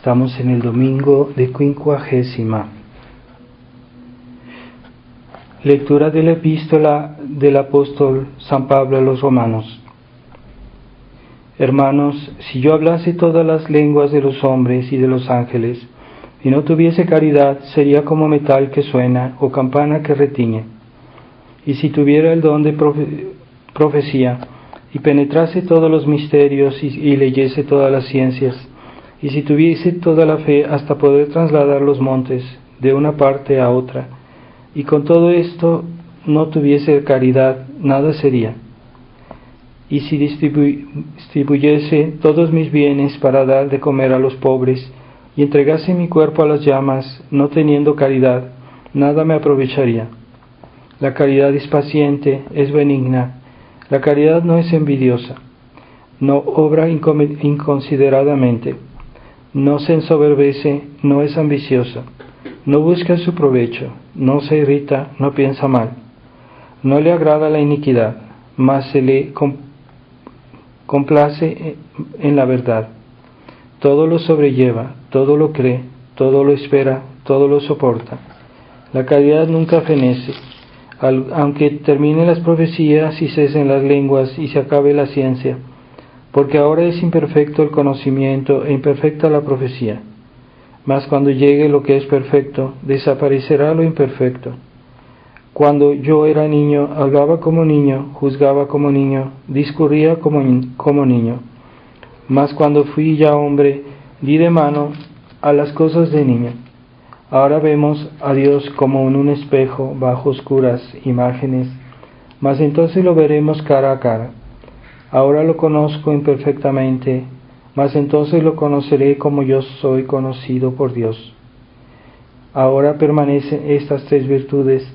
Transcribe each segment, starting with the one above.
Estamos en el domingo de Quincuagésima. Lectura de la epístola del apóstol San Pablo a los Romanos. Hermanos, si yo hablase todas las lenguas de los hombres y de los ángeles, y no tuviese caridad, sería como metal que suena o campana que retiñe. Y si tuviera el don de profecía, y penetrase todos los misterios y leyese todas las ciencias, y si tuviese toda la fe hasta poder trasladar los montes de una parte a otra, y con todo esto no tuviese caridad, nada sería. Y si distribuyese todos mis bienes para dar de comer a los pobres, y entregase mi cuerpo a las llamas, no teniendo caridad, nada me aprovecharía. La caridad es paciente, es benigna. La caridad no es envidiosa, no obra inconsideradamente, no se ensoberbece, no es ambiciosa, no busca su provecho, no se irrita, no piensa mal, no le agrada la iniquidad, mas se le complace en la verdad. Todo lo sobrelleva, todo lo cree, todo lo espera, todo lo soporta. La caridad nunca fenece. Aunque terminen las profecías y cesen las lenguas y se acabe la ciencia, porque ahora es imperfecto el conocimiento e imperfecta la profecía. Mas cuando llegue lo que es perfecto, desaparecerá lo imperfecto. Cuando yo era niño, hablaba como niño, juzgaba como niño, discurría como niño. Mas cuando fui ya hombre, di de mano a las cosas de niño. Ahora vemos a Dios como en un espejo, bajo oscuras imágenes, mas entonces lo veremos cara a cara. Ahora lo conozco imperfectamente, mas entonces lo conoceré como yo soy conocido por Dios. Ahora permanecen estas tres virtudes,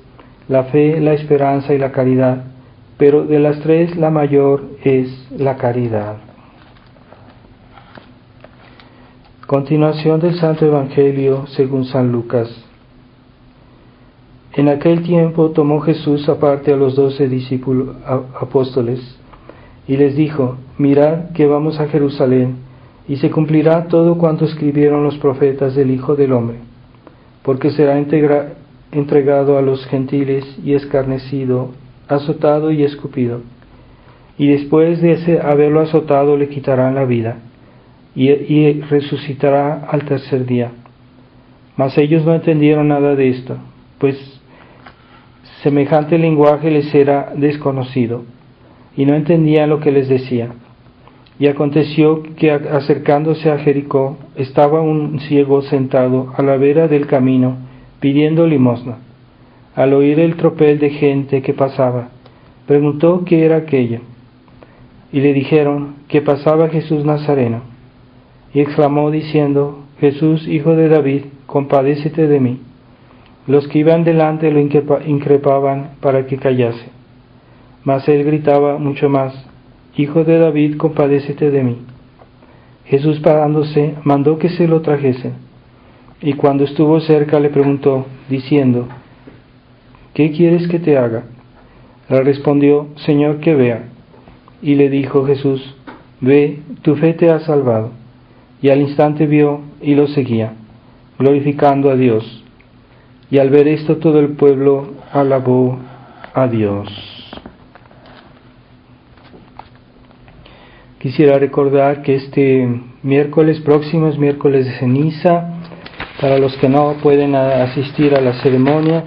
la fe, la esperanza y la caridad, pero de las tres la mayor es la caridad. Continuación del Santo Evangelio según San Lucas. En aquel tiempo tomó Jesús aparte a los 12 discípulos apóstoles y les dijo: mirad que vamos a Jerusalén, y se cumplirá todo cuanto escribieron los profetas del Hijo del Hombre, porque será entregado a los gentiles y escarnecido, azotado y escupido, y después de haberlo azotado le quitarán la vida. Y resucitará al tercer día. Mas ellos no entendieron nada de esto, pues semejante lenguaje les era desconocido, y no entendían lo que les decía. Y aconteció que acercándose a Jericó, estaba un ciego sentado a la vera del camino, pidiendo limosna. Al oír el tropel de gente que pasaba, preguntó qué era aquello, y le dijeron que pasaba Jesús Nazareno. Y exclamó diciendo: Jesús, hijo de David, compadécete de mí. Los que iban delante lo increpaban para que callase. Mas él gritaba mucho más: Hijo de David, compadécete de mí. Jesús, parándose, mandó que se lo trajesen. Y cuando estuvo cerca le preguntó, diciendo: ¿qué quieres que te haga? Le respondió: Señor, que vea. Y le dijo Jesús: ve, tu fe te ha salvado. Y al instante vio y lo seguía, glorificando a Dios. Y al ver esto todo el pueblo alabó a Dios. Quisiera recordar que este miércoles próximo es miércoles de ceniza. Para los que no pueden asistir a la ceremonia,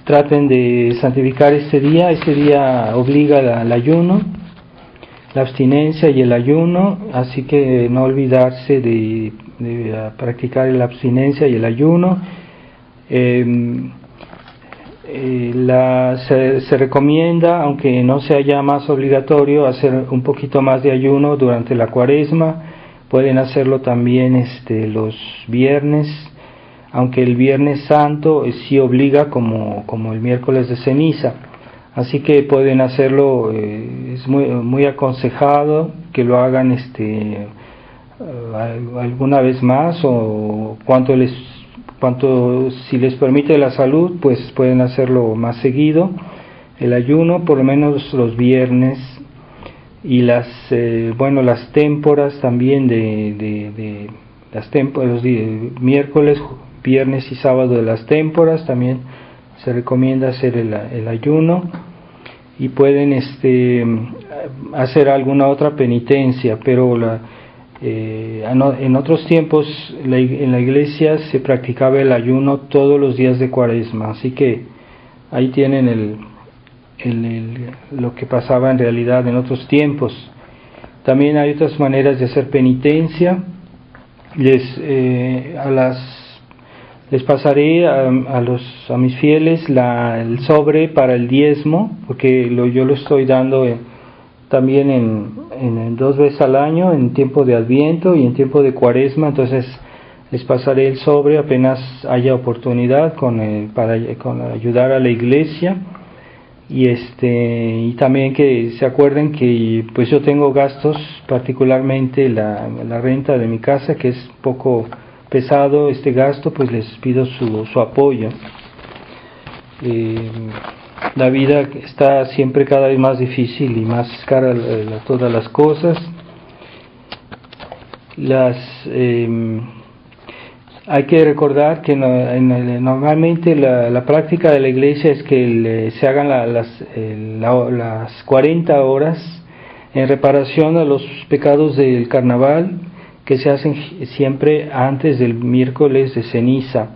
traten de santificar este día. Este día obliga al ayuno, la abstinencia y el ayuno, así que no olvidarse de practicar la abstinencia y el ayuno. Se recomienda, aunque no sea ya más obligatorio, hacer un poquito más de ayuno durante la Cuaresma. Pueden hacerlo también los viernes, aunque el Viernes Santo sí obliga como el miércoles de ceniza. Así que pueden hacerlo, es muy aconsejado que lo hagan alguna vez más, o si les permite la salud, pues pueden hacerlo más seguido, el ayuno, por lo menos los viernes, y las témporas también de miércoles, viernes y sábado de las témporas. También se recomienda hacer el ayuno, y pueden hacer alguna otra penitencia, pero en otros tiempos en la iglesia se practicaba el ayuno todos los días de Cuaresma, así que ahí tienen lo que pasaba en realidad en otros tiempos. También hay otras maneras de hacer penitencia. Les pasaré a mis fieles el sobre para el diezmo, porque yo lo estoy dando también en 2 veces al año, en tiempo de Adviento y en tiempo de Cuaresma. Entonces les pasaré el sobre apenas haya oportunidad para ayudar a la iglesia. Y también que se acuerden que pues yo tengo gastos, particularmente la renta de mi casa, que es poco pesado este gasto, pues les pido su apoyo. La vida está siempre cada vez más difícil y más cara todas las cosas. Hay que recordar que normalmente la práctica de la iglesia es que se hagan las 40 horas en reparación a los pecados del carnaval, que se hacen siempre antes del miércoles de ceniza.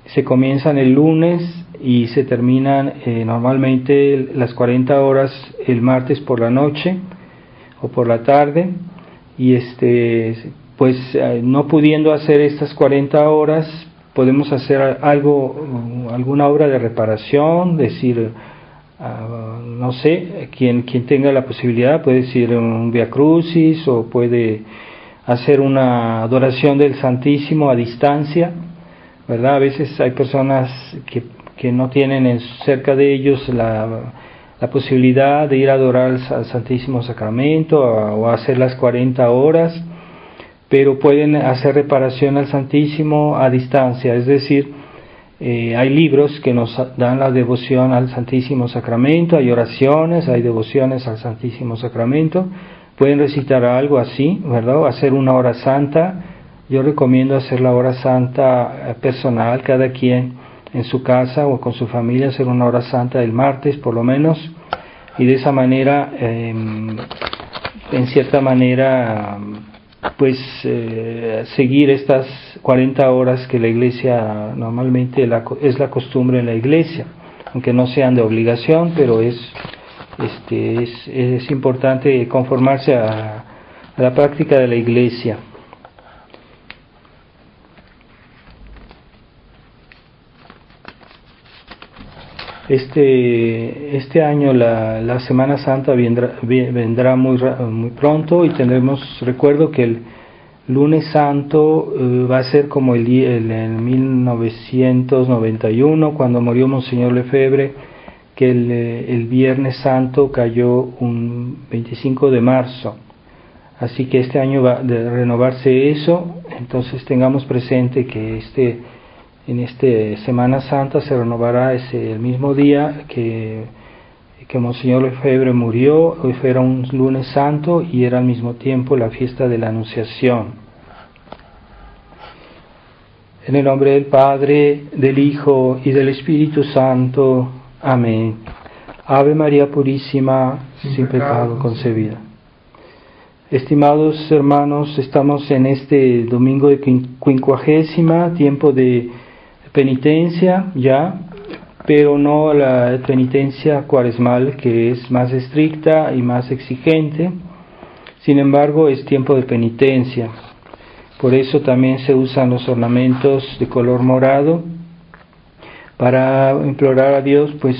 Se comienzan el lunes y se terminan normalmente las 40 horas el martes por la noche o por la tarde, y pues no pudiendo hacer estas 40 horas, podemos hacer alguna obra de reparación, decir, no sé, quien tenga la posibilidad puede decir un Via Crucis, o puede hacer una adoración del Santísimo a distancia, ¿verdad? A veces hay personas que no tienen cerca de ellos la posibilidad de ir a adorar al Santísimo Sacramento o a hacer las 40 horas, pero pueden hacer reparación al Santísimo a distancia, es decir, hay libros que nos dan la devoción al Santísimo Sacramento, hay oraciones, hay devociones al Santísimo Sacramento. Pueden recitar algo así, ¿verdad? O hacer una hora santa. Yo recomiendo hacer la hora santa personal, cada quien en su casa o con su familia, hacer una hora santa el martes por lo menos, y de esa manera, en cierta manera, pues seguir estas 40 horas que la iglesia normalmente es la costumbre en la iglesia, aunque no sean de obligación, pero es importante conformarse a la práctica de la iglesia. Este año la Semana Santa vendrá muy pronto, y recuerdo que el lunes santo va a ser como en 1991, cuando murió Monseñor Lefebvre, que el Viernes Santo cayó un 25 de marzo. Así que este año va a renovarse eso. Entonces tengamos presente que en esta Semana Santa se renovará el mismo día que Monseñor Lefebvre murió. Hoy era un lunes santo y era al mismo tiempo la fiesta de la Anunciación. En el nombre del Padre, del Hijo y del Espíritu Santo. Amén. Ave María Purísima, sin pecado concebida. Estimados hermanos, estamos en este domingo de quincuagésima, tiempo de penitencia ya, pero no la penitencia cuaresmal, que es más estricta y más exigente. Sin embargo, es tiempo de penitencia. Por eso también se usan los ornamentos de color morado, para implorar a Dios, pues,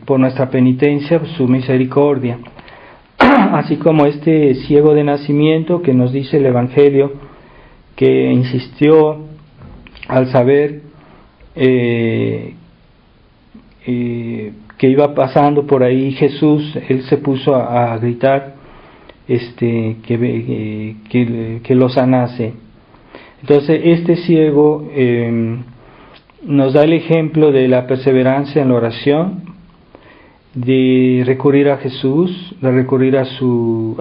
por nuestra penitencia, su misericordia. Así como este ciego de nacimiento que nos dice el Evangelio, que insistió al saber que iba pasando por ahí Jesús, él se puso a gritar que lo sanase. Entonces este ciego nos da el ejemplo de la perseverancia en la oración, de recurrir a Jesús, de recurrir a su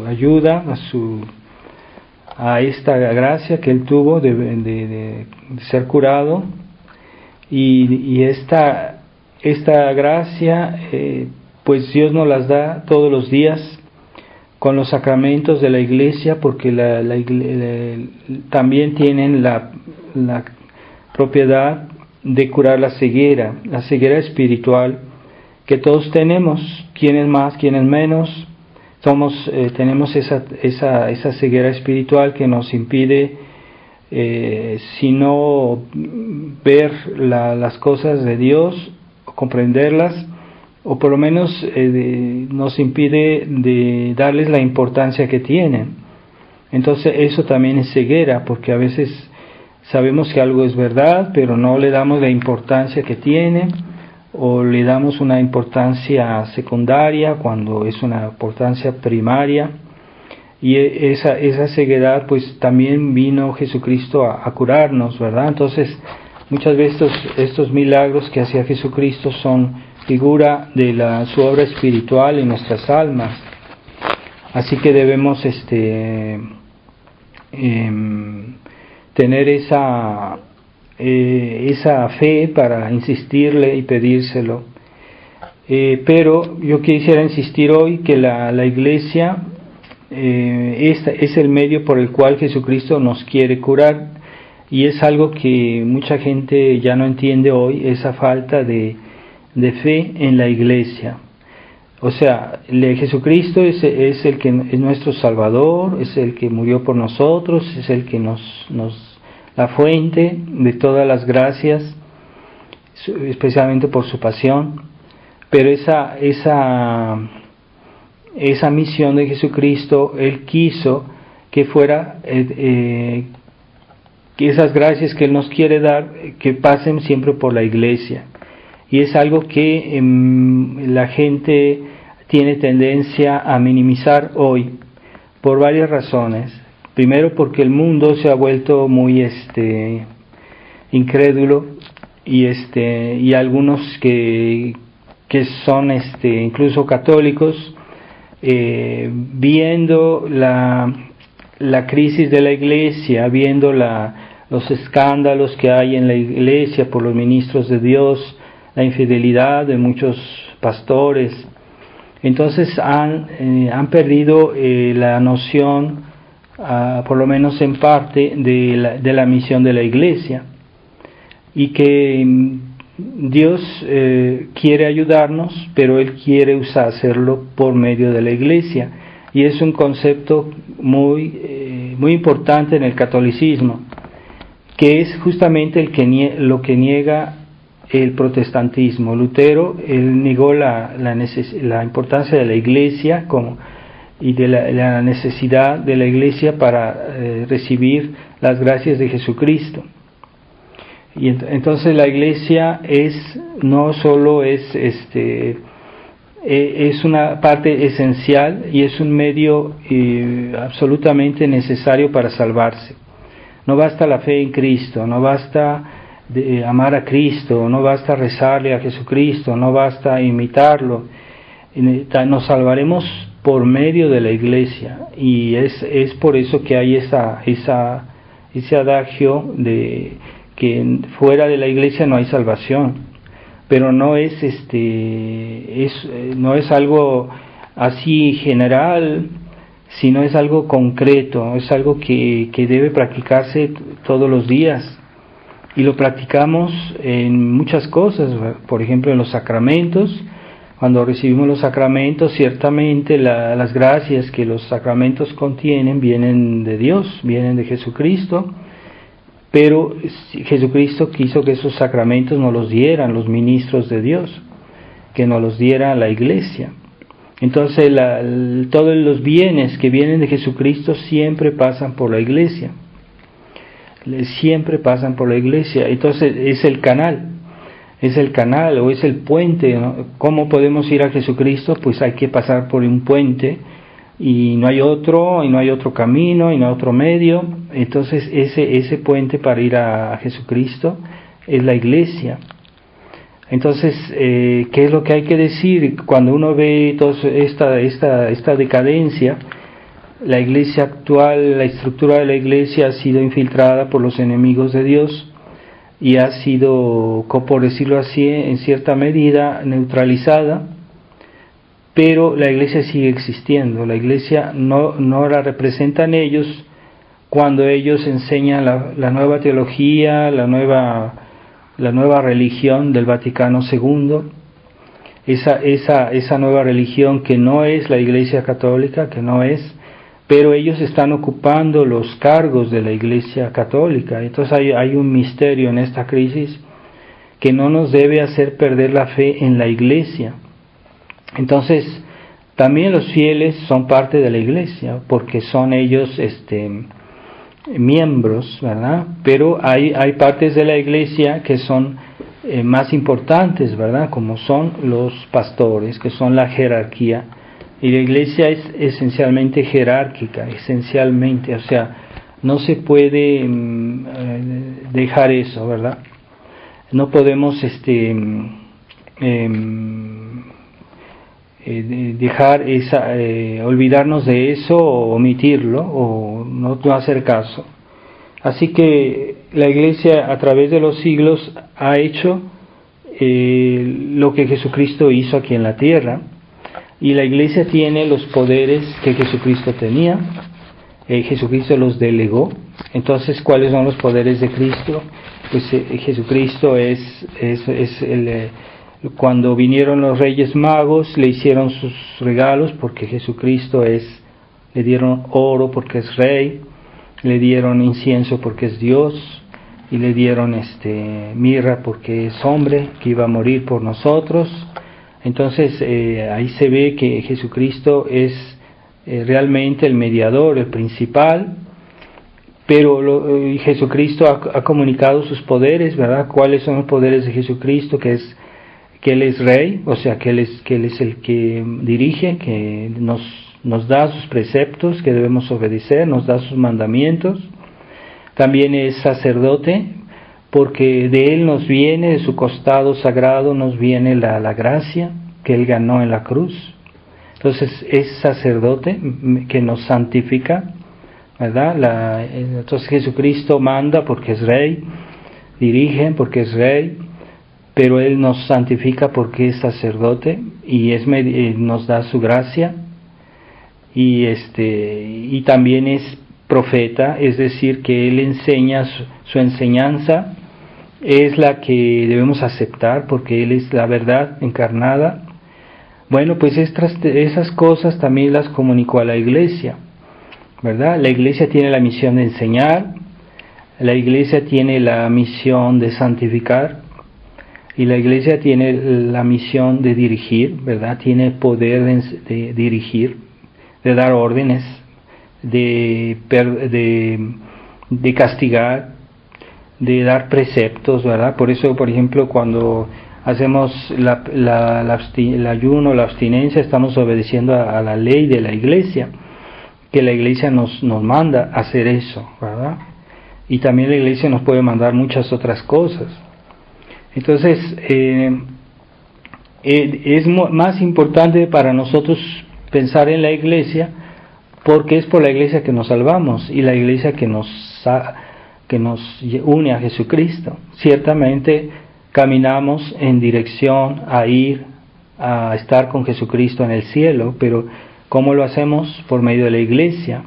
ayuda, a esta gracia que él tuvo de ser curado, y esta gracia pues Dios nos las da todos los días con los sacramentos de la iglesia, porque también tienen la propiedad de curar la ceguera espiritual que todos tenemos, quienes más, quienes menos. Tenemos esa ceguera espiritual que nos impide, si no ver las cosas de Dios, comprenderlas, o por lo menos nos impide de darles la importancia que tienen. Entonces eso también es ceguera, porque a veces sabemos que algo es verdad, pero no le damos la importancia que tiene, o le damos una importancia secundaria cuando es una importancia primaria. Y esa ceguedad, pues también vino Jesucristo a curarnos, ¿verdad? Entonces muchas veces estos milagros que hacía Jesucristo son figura de su obra espiritual en nuestras almas. Así que debemos tener esa fe para insistirle y pedírselo. Pero yo quisiera insistir hoy que la iglesia es el medio por el cual Jesucristo nos quiere curar, y es algo que mucha gente ya no entiende hoy, esa falta de fe en la iglesia. O sea, Jesucristo es el que es nuestro Salvador, es el que murió por nosotros, es el que la fuente de todas las gracias, especialmente por su pasión. Pero esa misión de Jesucristo, Él quiso que fuera que esas gracias que Él nos quiere dar, que pasen siempre por la iglesia. Y es algo que la gente tiene tendencia a minimizar hoy, por varias razones. Primero, porque el mundo se ha vuelto muy incrédulo, y algunos que son incluso católicos, viendo la crisis de la iglesia, viendo los escándalos que hay en la iglesia por los ministros de Dios, la infidelidad de muchos pastores, entonces han perdido la noción, por lo menos en parte, de la misión de la iglesia, y que Dios quiere ayudarnos, pero Él quiere hacerlo por medio de la iglesia, y es un concepto muy importante en el catolicismo, que es justamente lo que niega el protestantismo. Lutero, él negó la importancia de la iglesia y de la necesidad de la iglesia para recibir las gracias de Jesucristo. Y entonces la iglesia no solo es una parte esencial, y es un medio absolutamente necesario para salvarse. No basta la fe en Cristo, no basta amar a Cristo, no basta rezarle a Jesucristo, no basta imitarlo. Nos salvaremos por medio de la iglesia, y es por eso que hay ese adagio de que fuera de la iglesia no hay salvación. Pero no es algo así general, sino es algo concreto, es algo que debe practicarse todos los días. Y lo practicamos en muchas cosas, por ejemplo en los sacramentos. Cuando recibimos los sacramentos, ciertamente las gracias que los sacramentos contienen vienen de Dios, vienen de Jesucristo, pero Jesucristo quiso que esos sacramentos nos los dieran los ministros de Dios, que nos los diera la iglesia. Entonces todos los bienes que vienen de Jesucristo siempre pasan por la iglesia. Siempre pasan por la iglesia. Entonces es el canal o es el puente, ¿no? ¿Cómo podemos ir a Jesucristo? Pues hay que pasar por un puente, y no hay otro camino, y no hay otro medio. Entonces ese puente para ir a Jesucristo es la iglesia. Entonces, ¿qué es lo que hay que decir? Cuando uno ve toda esta decadencia, la iglesia actual, la estructura de la iglesia ha sido infiltrada por los enemigos de Dios y ha sido, por decirlo así, en cierta medida neutralizada, pero la iglesia sigue existiendo. La iglesia no la representan ellos cuando ellos enseñan la nueva teología, la nueva religión del Vaticano II, esa nueva religión que no es la Iglesia Católica, que no es, pero ellos están ocupando los cargos de la Iglesia Católica. Entonces hay un misterio en esta crisis que no nos debe hacer perder la fe en la Iglesia. Entonces, también los fieles son parte de la Iglesia, porque son ellos miembros, ¿verdad? Pero hay partes de la Iglesia que son más importantes, ¿verdad? Como son los pastores, que son la jerarquía. Y la iglesia es esencialmente jerárquica, esencialmente, o sea, no se puede dejar eso, ¿verdad? No podemos dejar olvidarnos de eso o omitirlo o no hacer caso. Así que la iglesia a través de los siglos ha hecho lo que Jesucristo hizo aquí en la tierra. Y la iglesia tiene los poderes que Jesucristo tenía, Jesucristo los delegó. Entonces, ¿cuáles son los poderes de Cristo? Pues Jesucristo cuando vinieron los Reyes Magos, le hicieron sus regalos porque Jesucristo le dieron oro porque es Rey, le dieron incienso porque es Dios, y le dieron mirra porque es hombre que iba a morir por nosotros. Entonces ahí se ve que Jesucristo es realmente el mediador, el principal, pero Jesucristo ha comunicado sus poderes, ¿verdad? ¿Cuáles son los poderes de Jesucristo? Que Él es Rey, o sea, que Él es el que dirige, que nos da sus preceptos que debemos obedecer, nos da sus mandamientos. También es sacerdote, porque de Él nos viene, de su costado sagrado nos viene la gracia que Él ganó en la cruz. Entonces es sacerdote que nos santifica, ¿verdad? Entonces Jesucristo manda porque es Rey, dirige porque es Rey, pero Él nos santifica porque es sacerdote y nos da su gracia, y también es profeta, es decir, que Él enseña su enseñanza, es la que debemos aceptar porque Él es la verdad encarnada. Bueno, pues esas cosas también las comunicó a la iglesia, ¿verdad? La iglesia tiene la misión de enseñar, la iglesia tiene la misión de santificar, y la iglesia tiene la misión de dirigir, ¿verdad? Tiene poder de dirigir, de dar órdenes, de castigar, de dar preceptos, ¿verdad? Por eso, por ejemplo, cuando hacemos el ayuno, la abstinencia, estamos obedeciendo a la ley de la iglesia, que la iglesia nos manda a hacer eso, ¿verdad? Y también la iglesia nos puede mandar muchas otras cosas. Entonces, es más importante para nosotros pensar en la iglesia, porque es por la iglesia que nos salvamos y la iglesia que nos une a Jesucristo. Ciertamente caminamos en dirección a ir a estar con Jesucristo en el cielo, pero ¿cómo lo hacemos? Por medio de la iglesia.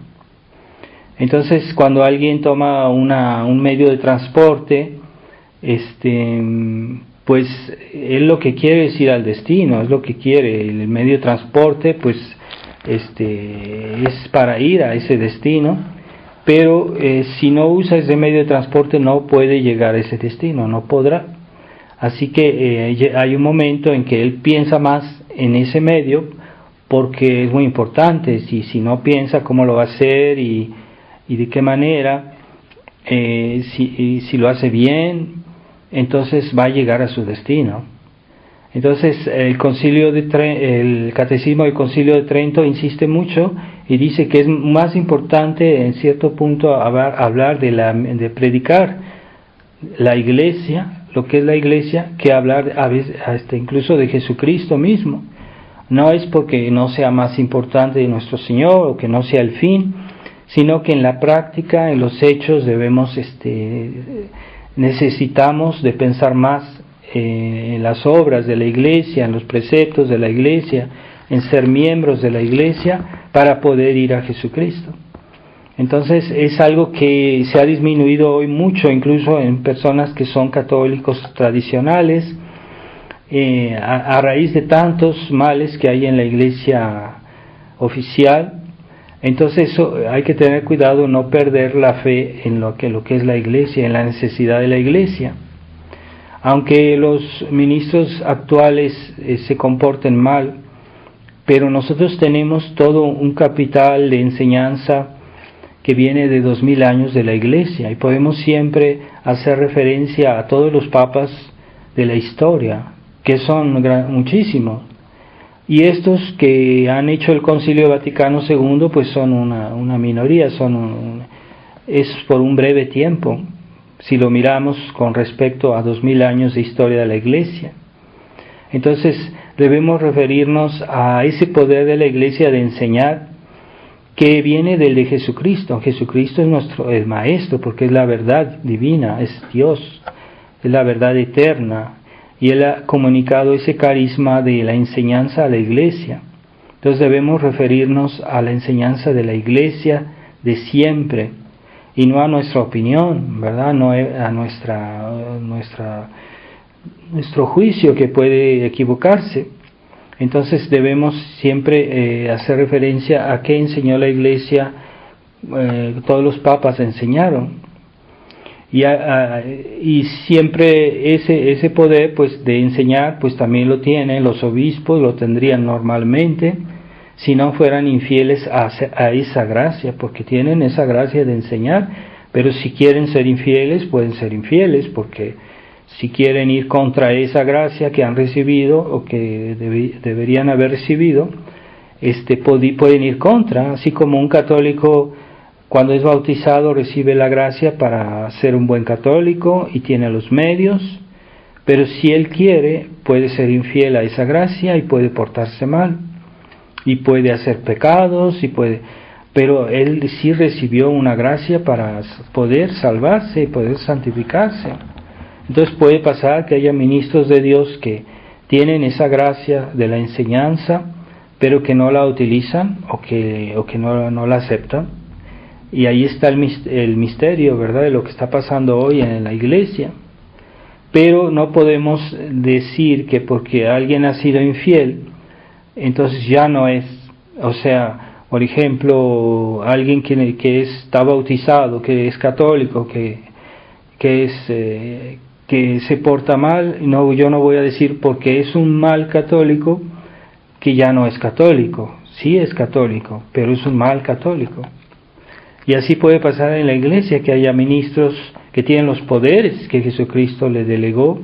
Entonces, cuando alguien toma un medio de transporte, pues él lo que quiere es ir al destino, es lo que quiere. El medio de transporte, pues es para ir a ese destino, pero si no usa ese medio de transporte no puede llegar a ese destino, no podrá. Así que hay un momento en que él piensa más en ese medio porque es muy importante. Si no piensa cómo lo va a hacer y de qué manera, si lo hace bien, entonces va a llegar a su destino. Entonces el Catecismo del Concilio de Trento insiste mucho y dice que es más importante en cierto punto hablar de predicar la iglesia, lo que es la iglesia, que hablar a veces incluso de Jesucristo mismo. No es porque no sea más importante de nuestro Señor o que no sea el fin, sino que en la práctica, en los hechos, necesitamos de pensar más en las obras de la iglesia, en los preceptos de la iglesia, en ser miembros de la iglesia para poder ir a Jesucristo. Entonces es algo que se ha disminuido hoy mucho, incluso en personas que son católicos tradicionales, a raíz de tantos males que hay en la iglesia oficial. Entonces hay que tener cuidado, no perder la fe en lo que es la iglesia, en la necesidad de la iglesia. Aunque los ministros actuales se comporten mal, pero nosotros tenemos todo un capital de enseñanza que viene de 2000 años de la iglesia, y podemos siempre hacer referencia a todos los papas de la historia, que son muchísimos. Y estos que han hecho el Concilio Vaticano II, pues son una minoría, es por un breve tiempo, si lo miramos con respecto a 2000 años de historia de la Iglesia. Entonces debemos referirnos a ese poder de la Iglesia de enseñar, que viene del de Jesucristo. Jesucristo es el Maestro, porque es la verdad divina, es Dios, es la verdad eterna. Y Él ha comunicado ese carisma de la enseñanza a la Iglesia. Entonces debemos referirnos a la enseñanza de la Iglesia de siempre, y no a nuestra opinión, ¿verdad? No a nuestro juicio, que puede equivocarse. Entonces debemos siempre hacer referencia a qué enseñó la Iglesia, todos los papas enseñaron. Y siempre ese poder, pues, de enseñar, pues también lo tienen los obispos, lo tendrían normalmente, si no fueran infieles a esa gracia, porque tienen esa gracia de enseñar. Pero si quieren ser infieles, pueden ser infieles, porque si quieren ir contra esa gracia que han recibido o que deberían haber recibido, pueden ir contra, así como un católico cuando es bautizado recibe la gracia para ser un buen católico y tiene los medios, pero si él quiere puede ser infiel a esa gracia y puede portarse mal y puede hacer pecados pero él sí recibió una gracia para poder salvarse y poder santificarse. Entonces puede pasar que haya ministros de Dios que tienen esa gracia de la enseñanza, pero que no la utilizan o que no la aceptan. Y ahí está el misterio, ¿verdad?, de lo que está pasando hoy en la iglesia. Pero no podemos decir que porque alguien ha sido infiel, entonces ya no es. O sea, por ejemplo, alguien que está bautizado, que es católico, que se porta mal, yo no voy a decir porque es un mal católico que ya no es católico. Sí es católico, pero es un mal católico. Y así puede pasar en la iglesia, que haya ministros que tienen los poderes que Jesucristo le delegó,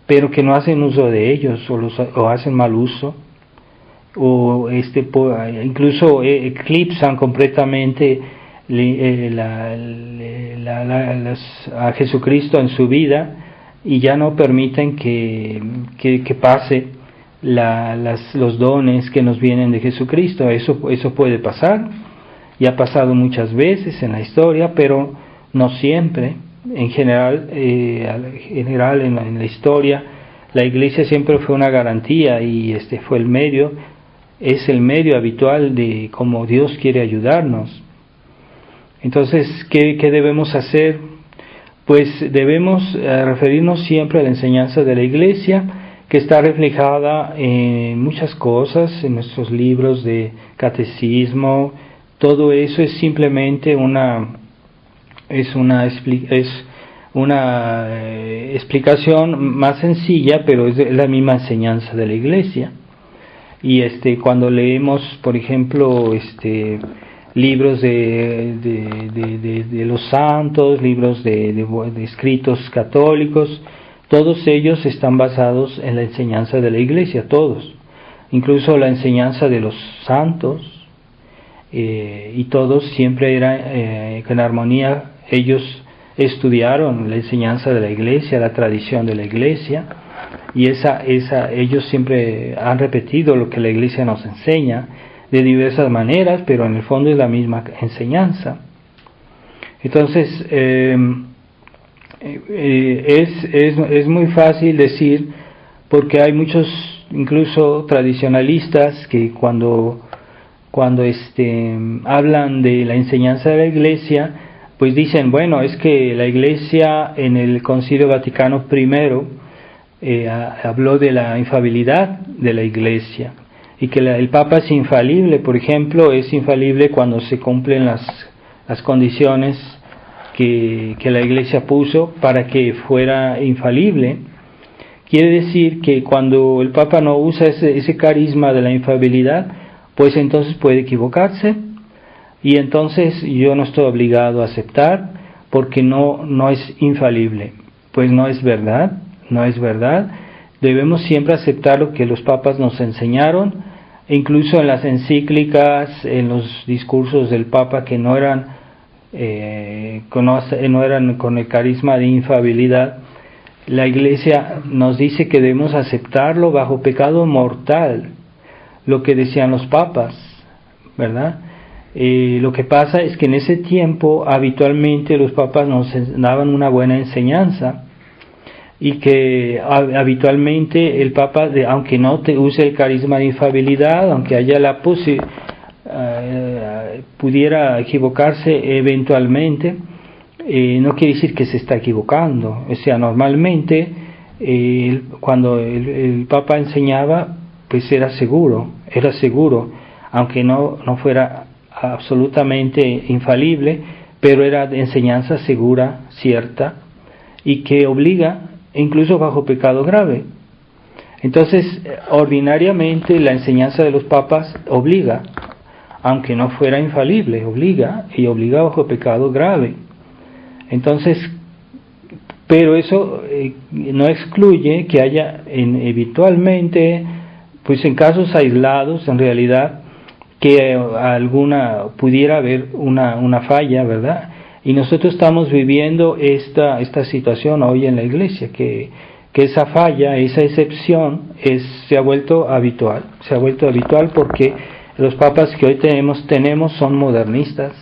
pero que no hacen uso de ellos o hacen mal uso, o incluso eclipsan completamente a Jesucristo en su vida y ya no permiten que pase los dones que nos vienen de Jesucristo. Eso puede pasar. Y ha pasado muchas veces en la historia, pero no siempre. En general, en la historia, la iglesia siempre fue una garantía y es el medio habitual de cómo Dios quiere ayudarnos. Entonces, ¿qué debemos hacer? Pues debemos referirnos siempre a la enseñanza de la iglesia, que está reflejada en muchas cosas, en nuestros libros de catecismo. Todo eso es simplemente una explicación más sencilla, pero es la misma enseñanza de la iglesia. Y cuando leemos, por ejemplo, libros de los santos, libros de escritos católicos, todos ellos están basados en la enseñanza de la iglesia, todos, incluso la enseñanza de los santos. Y todos siempre eran en armonía. Ellos estudiaron la enseñanza de la iglesia, la tradición de la iglesia, y ellos siempre han repetido lo que la Iglesia nos enseña de diversas maneras, pero en el fondo es la misma enseñanza. Entonces, es muy fácil decir, porque hay muchos, incluso tradicionalistas, que cuando hablan de la enseñanza de la Iglesia, pues dicen, bueno, es que la Iglesia en el Concilio Vaticano I habló de la infalibilidad de la Iglesia, y que el Papa es infalible. Por ejemplo, es infalible cuando se cumplen las condiciones que la Iglesia puso para que fuera infalible. Quiere decir que cuando el Papa no usa ese carisma de la infalibilidad, pues entonces puede equivocarse, y entonces yo no estoy obligado a aceptar porque no es infalible. Pues no es verdad. Debemos siempre aceptar lo que los papas nos enseñaron, incluso en las encíclicas, en los discursos del Papa que no eran con el carisma de infalibilidad. La Iglesia nos dice que debemos aceptarlo bajo pecado mortal, lo que decían los papas, ¿verdad? Lo que pasa es que en ese tiempo habitualmente los papas nos daban una buena enseñanza, y que habitualmente el Papa, aunque no te use el carisma de infalibilidad, aunque haya la pudiera equivocarse eventualmente, no quiere decir que se está equivocando. O sea, normalmente cuando el Papa enseñaba, pues era seguro, aunque no fuera absolutamente infalible, pero era de enseñanza segura, cierta, y que obliga, incluso bajo pecado grave. Entonces, ordinariamente la enseñanza de los papas obliga, aunque no fuera infalible, obliga bajo pecado grave. Entonces, pero eso no excluye que haya eventualmente, pues en casos aislados, en realidad, que pudiera haber una falla, ¿verdad? Y nosotros estamos viviendo esta situación hoy en la Iglesia, que esa falla, esa excepción se ha vuelto habitual porque los papas que hoy tenemos son modernistas,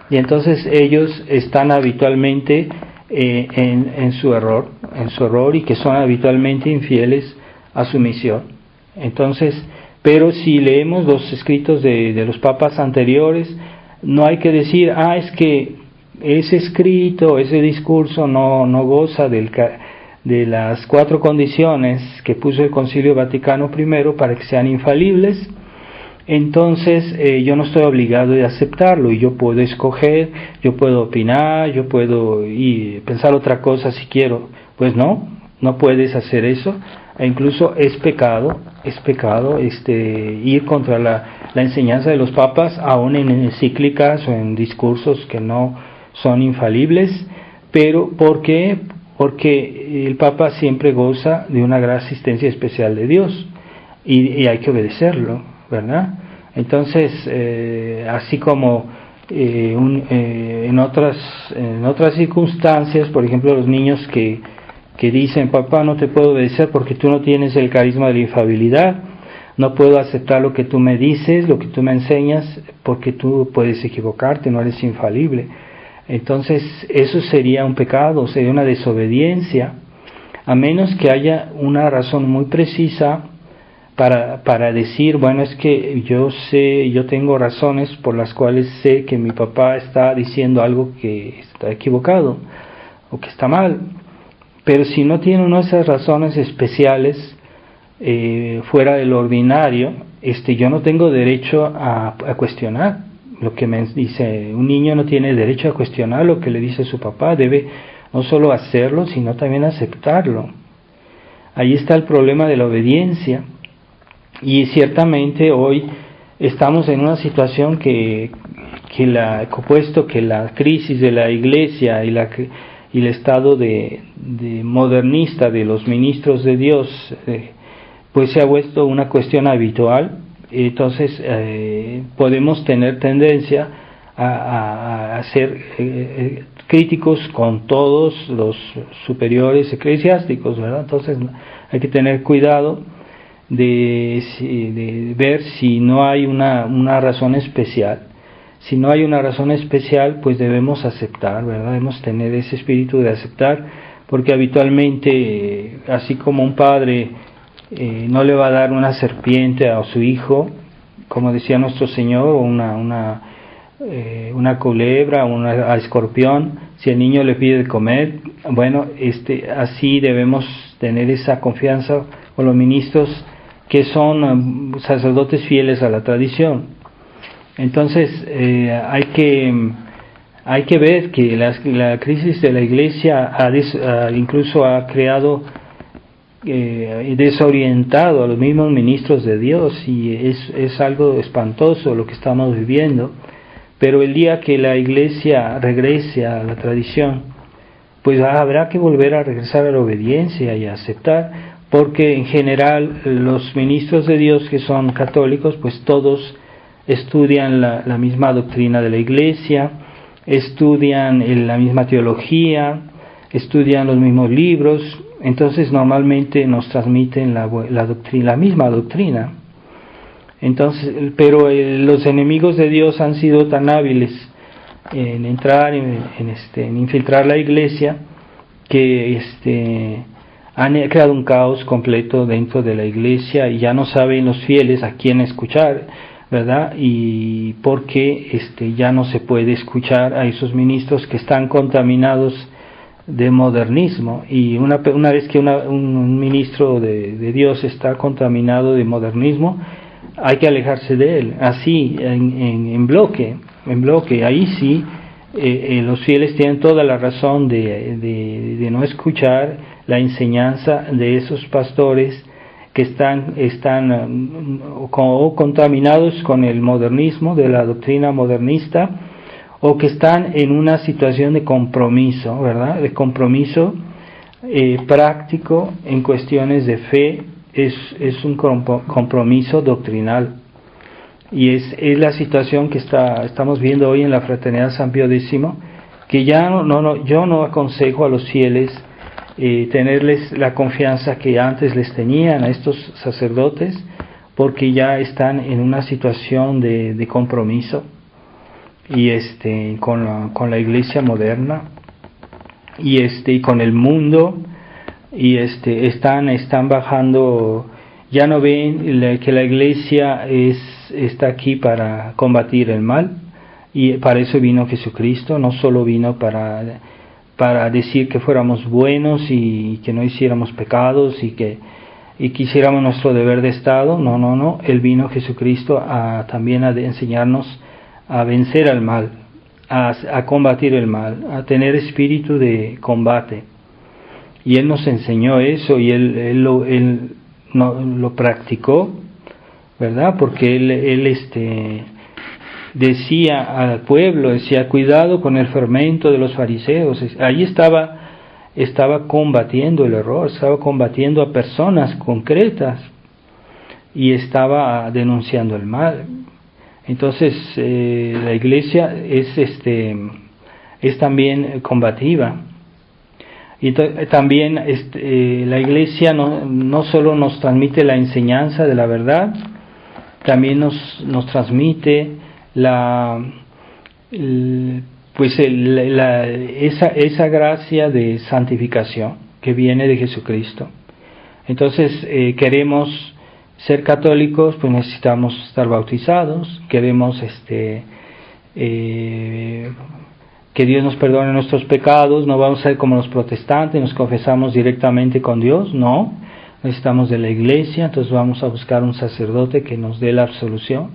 y entonces ellos están habitualmente en su error, y que son habitualmente infieles a su misión. Entonces, pero si leemos los escritos de los papas anteriores, no hay que decir, es que ese escrito, ese discurso no goza de las 4 condiciones que puso el Concilio Vaticano I para que sean infalibles. Entonces yo no estoy obligado a aceptarlo, y yo puedo escoger, yo puedo opinar, yo puedo pensar otra cosa si quiero. Pues no puedes hacer eso, e incluso es pecado ir contra la enseñanza de los papas, aún en encíclicas o en discursos que no son infalibles. Pero ¿por qué? Porque el Papa siempre goza de una gran asistencia especial de Dios, y hay que obedecerlo, ¿verdad? Entonces, así como en otras circunstancias, por ejemplo, los niños que dicen, papá, no te puedo obedecer porque tú no tienes el carisma de la infalibilidad, no puedo aceptar lo que tú me dices, lo que tú me enseñas, porque tú puedes equivocarte, no eres infalible. Entonces, eso sería un pecado, sería una desobediencia, a menos que haya una razón muy precisa para decir, bueno, es que yo tengo razones por las cuales sé que mi papá está diciendo algo que está equivocado o que está mal. Pero si no tiene una de esas razones especiales fuera del ordinario, yo no tengo derecho a cuestionar lo que me dice. Un niño no tiene derecho a cuestionar lo que le dice su papá, debe no solo hacerlo, sino también aceptarlo. Ahí está el problema de la obediencia. Y ciertamente hoy estamos en una situación puesto que la crisis de la Iglesia y el estado de modernista de los ministros de Dios pues se ha vuelto una cuestión habitual. Entonces podemos tener tendencia a críticos con todos los superiores eclesiásticos, ¿verdad? Entonces hay que tener cuidado de ver si no hay una razón especial. Si no hay una razón especial, pues debemos aceptar, ¿verdad? Debemos tener ese espíritu de aceptar, porque habitualmente, así como un padre no le va a dar una serpiente a su hijo, como decía nuestro Señor, o una culebra, a escorpión, si el niño le pide de comer, bueno, así debemos tener esa confianza con los ministros que son sacerdotes fieles a la tradición. Entonces hay que ver que la crisis de la Iglesia incluso ha creado desorientado a los mismos ministros de Dios, y es algo espantoso lo que estamos viviendo. Pero el día que la Iglesia regrese a la tradición, pues habrá que volver a regresar a la obediencia y a aceptar, porque en general los ministros de Dios que son católicos, pues todos estudian la misma doctrina de la Iglesia, estudian la misma teología, estudian los mismos libros. Entonces normalmente nos transmiten la misma doctrina. Entonces, pero los enemigos de Dios han sido tan hábiles en entrar, en infiltrar la Iglesia, que han creado un caos completo dentro de la Iglesia, y ya no saben los fieles a quién escuchar, ¿verdad? Y porque ya no se puede escuchar a esos ministros que están contaminados de modernismo. Y una vez que un ministro de Dios está contaminado de modernismo, hay que alejarse de él, así, en bloque. Ahí sí, los fieles tienen toda la razón de no escuchar la enseñanza de esos pastores que están contaminados con el modernismo, de la doctrina modernista, o que están en una situación de compromiso, ¿verdad? De compromiso práctico en cuestiones de fe. Es un compromiso doctrinal, y es la situación que estamos viendo hoy en la Fraternidad San Pío X, que yo no aconsejo a los fieles tenerles la confianza que antes les tenían a estos sacerdotes, porque ya están en una situación de compromiso y con la Iglesia moderna y con el mundo, y están bajando. Ya no ven que la Iglesia está aquí para combatir el mal, y para eso vino Jesucristo. No solo vino para decir que fuéramos buenos y que no hiciéramos pecados y que hiciéramos nuestro deber de Estado. No, Él vino, Jesucristo, también a enseñarnos a vencer al mal, a combatir el mal, a tener espíritu de combate. Y Él nos enseñó eso, y Él lo practicó, ¿verdad? Porque Él decía al pueblo, cuidado con el fermento de los fariseos. Ahí estaba combatiendo el error, estaba combatiendo a personas concretas, y estaba denunciando el mal. Entonces la Iglesia es también combativa. Y también la Iglesia no solo nos transmite la enseñanza de la verdad, también nos transmite esa gracia de santificación que viene de Jesucristo. Entonces queremos ser católicos, pues necesitamos estar bautizados. Queremos que Dios nos perdone nuestros pecados. No vamos a ser como los protestantes, nos confesamos directamente con Dios. No, necesitamos de la Iglesia. Entonces vamos a buscar un sacerdote que nos dé la absolución.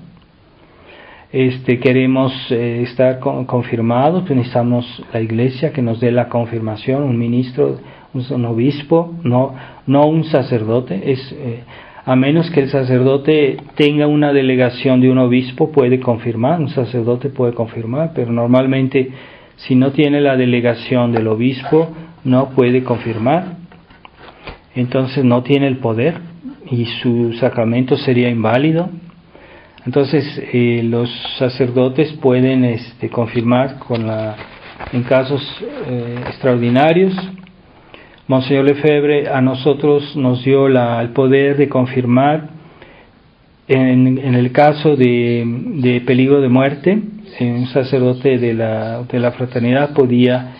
Queremos estar confirmados, pues necesitamos la Iglesia que nos dé la confirmación, un ministro, un obispo, no un sacerdote. A menos que el sacerdote tenga una delegación de un obispo, puede confirmar. Un sacerdote puede confirmar, pero normalmente, si no tiene la delegación del obispo, no puede confirmar. Entonces no tiene el poder y su sacramento sería inválido. Entonces los sacerdotes pueden confirmar con la en casos extraordinarios. Monseñor Lefebvre a nosotros nos dio el poder de confirmar en el caso de peligro de muerte. Un sacerdote de la fraternidad podía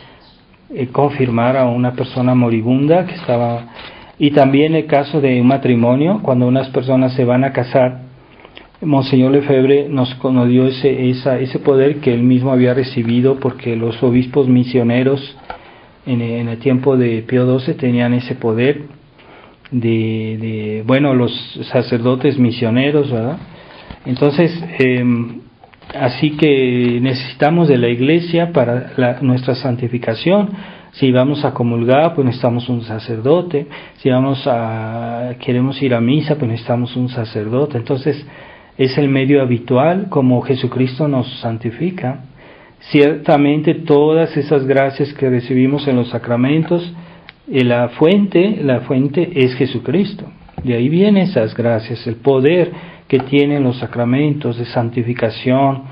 confirmar a una persona moribunda que estaba, y también el caso de un matrimonio, cuando unas personas se van a casar. Monseñor Lefebvre nos dio ese poder que él mismo había recibido, porque los obispos misioneros en el tiempo de Pío XII tenían ese poder los sacerdotes misioneros, ¿verdad? Entonces, así que necesitamos de la Iglesia para nuestra santificación. Si vamos a comulgar, pues necesitamos un sacerdote. Si queremos ir a misa, pues necesitamos un sacerdote. Entonces, es el medio habitual como Jesucristo nos santifica. Ciertamente todas esas gracias que recibimos en los sacramentos, la fuente es Jesucristo. De ahí vienen esas gracias, el poder que tienen los sacramentos de santificación,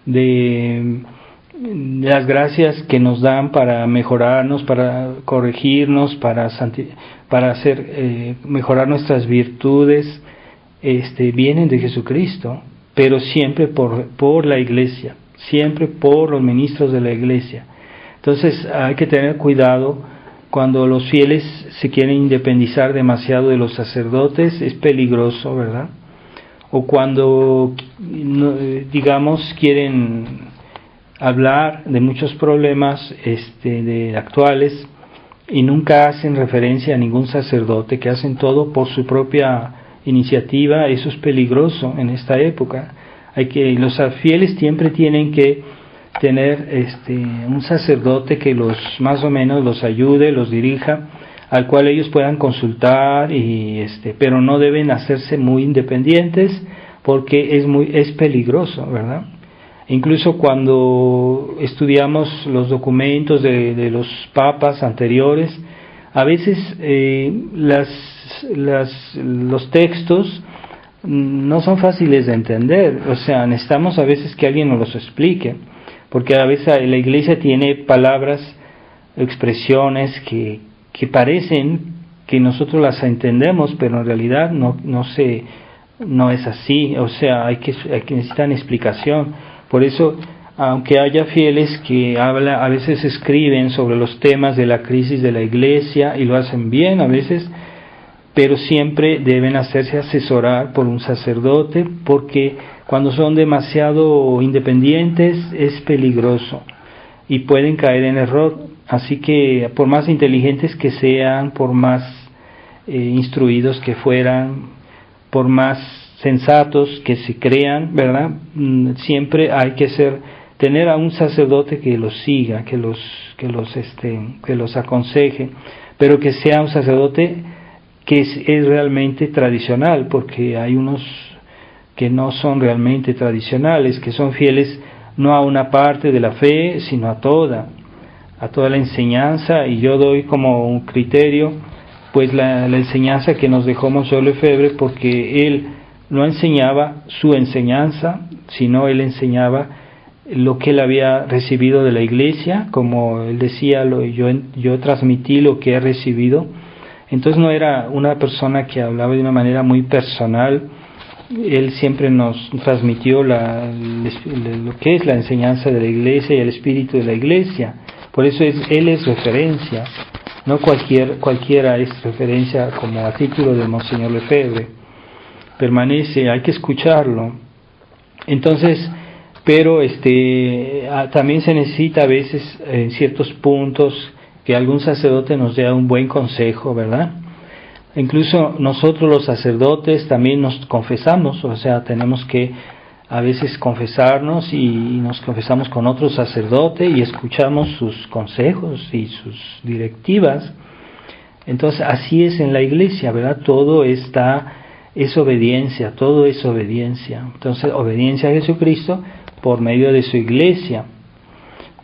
de las gracias que nos dan para mejorarnos, para corregirnos, para hacer mejorar nuestras virtudes. Vienen de Jesucristo, pero siempre por la Iglesia, siempre por los ministros de la Iglesia. Entonces hay que tener cuidado cuando los fieles se quieren independizar demasiado de los sacerdotes, es peligroso, ¿verdad? O cuando, digamos, quieren hablar de muchos problemas actuales y nunca hacen referencia a ningún sacerdote, que hacen todo por su propia iniciativa. Eso es peligroso en esta época. Los fieles siempre tienen que tener un sacerdote que más o menos los ayude, los dirija, al cual ellos puedan consultar, pero no deben hacerse muy independientes, porque es peligroso, ¿verdad? Incluso cuando estudiamos los documentos de los papas anteriores, a veces los textos no son fáciles de entender. O sea, necesitamos a veces que alguien nos los explique, porque a veces la Iglesia tiene palabras, expresiones que parecen que nosotros las entendemos, pero en realidad no es así. O sea, necesitan explicación. Por eso, aunque haya fieles que a veces escriben sobre los temas de la crisis de la Iglesia, y lo hacen bien a veces, pero siempre deben hacerse asesorar por un sacerdote, porque cuando son demasiado independientes es peligroso y pueden caer en error. Así que por más inteligentes que sean, por más instruidos que fueran, por más sensatos que se crean, ¿verdad? Siempre hay que tener a un sacerdote que los siga, que los aconseje, pero que sea un sacerdote que es realmente tradicional, porque hay unos que no son realmente tradicionales, que son fieles no a una parte de la fe, sino a toda la enseñanza. Y yo doy como un criterio pues la enseñanza que nos dejó Monseñor Lefebvre, porque él no enseñaba su enseñanza, sino él enseñaba lo que él había recibido de la Iglesia. Como él decía, yo transmití lo que he recibido. Entonces no era una persona que hablaba de una manera muy personal. Él siempre nos transmitió lo que es la enseñanza de la Iglesia y el espíritu de la Iglesia. Por eso él es referencia, no cualquiera es referencia como a título de Monseñor Lefebvre. Permanece, hay que escucharlo. Entonces, pero también se necesita a veces en ciertos puntos que algún sacerdote nos dé un buen consejo, ¿verdad? Incluso nosotros los sacerdotes también nos confesamos, o sea, tenemos que a veces confesarnos, y nos confesamos con otro sacerdote y escuchamos sus consejos y sus directivas. Entonces así es en la Iglesia, ¿verdad? Todo es obediencia, todo es obediencia. Entonces, obediencia a Jesucristo por medio de su Iglesia.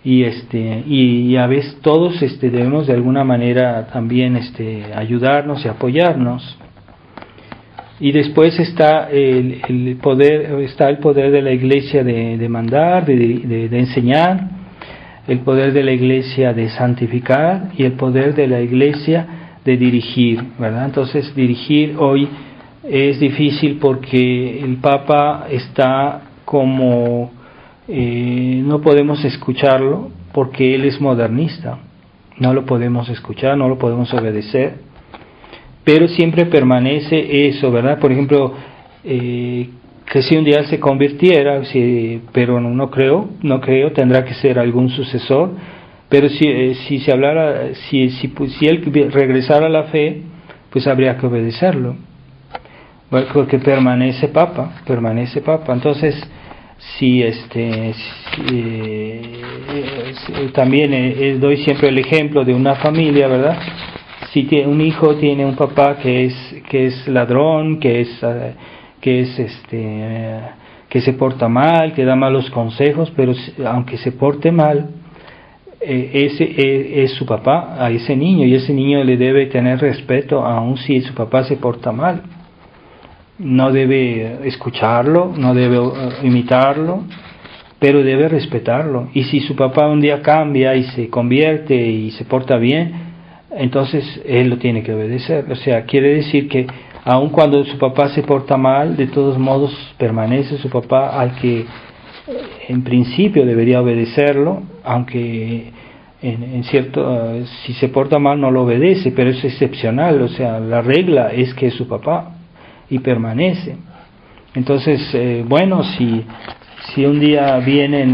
Y a veces todos debemos de alguna manera también ayudarnos y apoyarnos. Y después está el poder de la Iglesia de mandar, de enseñar. el poder de la Iglesia de santificar y el poder de la Iglesia de dirigir, ¿verdad? Entonces dirigir hoy es difícil porque el Papa está como no podemos escucharlo porque él es modernista, no lo podemos escuchar, no lo podemos obedecer, pero siempre permanece eso, ¿verdad? Por ejemplo, que si un día se convirtiera, pero no creo, tendrá que ser algún sucesor, pero si se hablara, si él regresara a la fe, pues habría que obedecerlo, porque permanece papa. Entonces, también doy siempre el ejemplo de una familia, ¿verdad? Si un hijo tiene un papá que es ladrón, que se porta mal, que da malos consejos, pero aunque se porte mal, ese es su papá a ese niño, y ese niño le debe tener respeto aun si su papá se porta mal. No debe escucharlo, no debe imitarlo, pero debe respetarlo. Y si su papá un día cambia y se convierte y se porta bien, entonces él lo tiene que obedecer. O sea, quiere decir que aun cuando su papá se porta mal, de todos modos permanece su papá, al que en principio debería obedecerlo, aunque si se porta mal no lo obedece, pero es excepcional. O sea, la regla es que es su papá y permanece. Entonces, si un día viene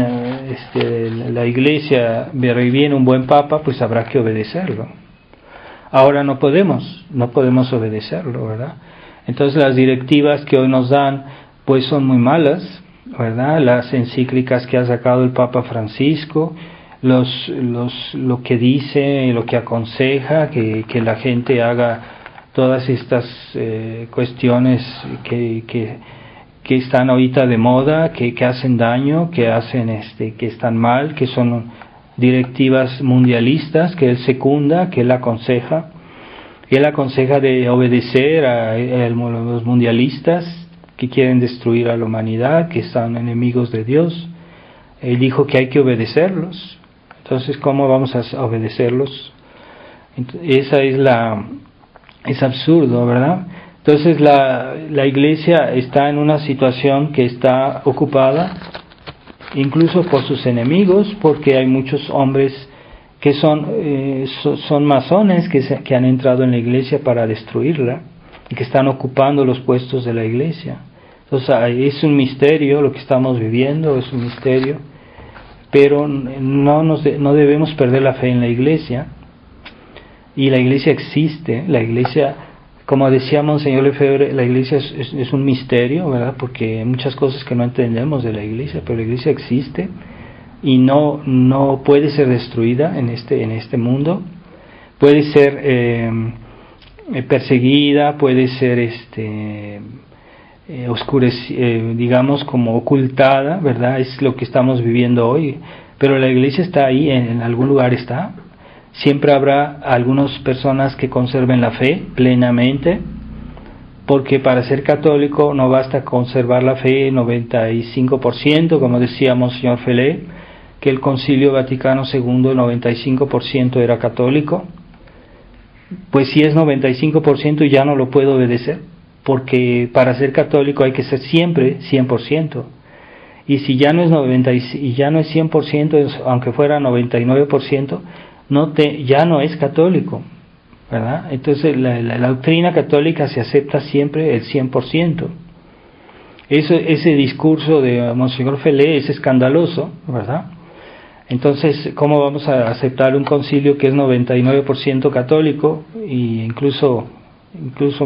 la Iglesia, viene un buen papa, pues habrá que obedecerlo. Ahora no podemos obedecerlo, ¿verdad? Entonces las directivas que hoy nos dan, pues son muy malas, ¿verdad? Las encíclicas que ha sacado el Papa Francisco, lo que dice, lo que aconseja, que la gente haga todas estas cuestiones que están ahorita de moda, que hacen daño, que están mal, que son directivas mundialistas que él secunda, que él aconseja. Y él aconseja de obedecer a los mundialistas que quieren destruir a la humanidad, que son enemigos de Dios. Él dijo que hay que obedecerlos. Entonces, ¿cómo vamos a obedecerlos? Es absurdo, ¿verdad? Entonces la Iglesia está en una situación que está ocupada incluso por sus enemigos, porque hay muchos hombres que son masones que han entrado en la Iglesia para destruirla y que están ocupando los puestos de la Iglesia. Entonces es un misterio lo que estamos viviendo, es un misterio, pero no debemos perder la fe en la Iglesia. Y la Iglesia existe, la Iglesia, como decía Monseñor Lefebvre, la Iglesia es un misterio, ¿verdad? Porque hay muchas cosas que no entendemos de la Iglesia, pero la Iglesia existe y no puede ser destruida en este mundo. Puede ser perseguida, puede ser digamos como ocultada, ¿verdad? Es lo que estamos viviendo hoy, pero la Iglesia está ahí, en algún lugar está. Siempre habrá algunas personas que conserven la fe plenamente, porque para ser católico no basta conservar la fe 95%, como decía Monseñor Felé, que el Concilio Vaticano II, el 95% era católico. Pues si es 95% ya no lo puedo obedecer, porque para ser católico hay que ser siempre 100%. Y si ya no es 100%, aunque fuera 99%, ya no es católico, ¿verdad? Entonces la doctrina católica se acepta siempre el 100%. Ese discurso de Monseñor Felé es escandaloso, ¿verdad? Entonces, ¿cómo vamos a aceptar un concilio que es 99% católico? Y incluso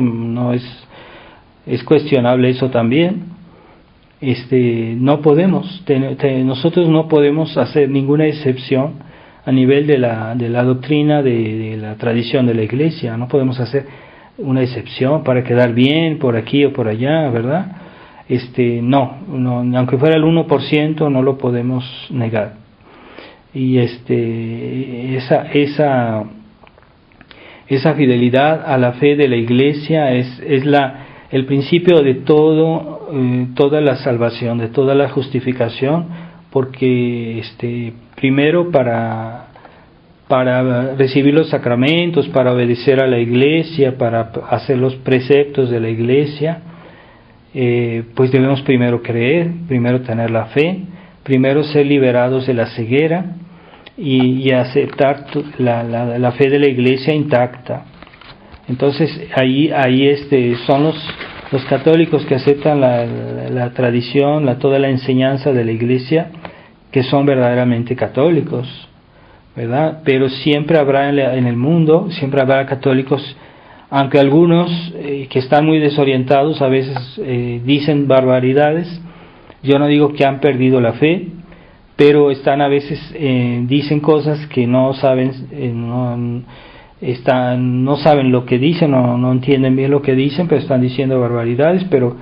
no es cuestionable eso también. No podemos, nosotros no podemos hacer ninguna excepción a nivel de la doctrina de la tradición de la Iglesia. No podemos hacer una excepción para quedar bien por aquí o por allá, ¿verdad? No, aunque fuera el 1%, no lo podemos negar. Y esa fidelidad a la fe de la Iglesia es el principio de toda la salvación, de toda la justificación, porque primero para recibir los sacramentos, para obedecer a la iglesia, para hacer los preceptos de la iglesia, pues debemos primero creer, primero tener la fe, primero ser liberados de la ceguera y aceptar la fe de la iglesia intacta. Entonces ahí son los católicos que aceptan la tradición, toda la enseñanza de la iglesia, que son verdaderamente católicos, ¿verdad? Pero siempre habrá en el mundo, siempre habrá católicos, aunque algunos que están muy desorientados a veces dicen barbaridades. Yo no digo que han perdido la fe, pero están a veces dicen cosas que no saben, no saben lo que dicen, no entienden bien lo que dicen, pero están diciendo barbaridades. Pero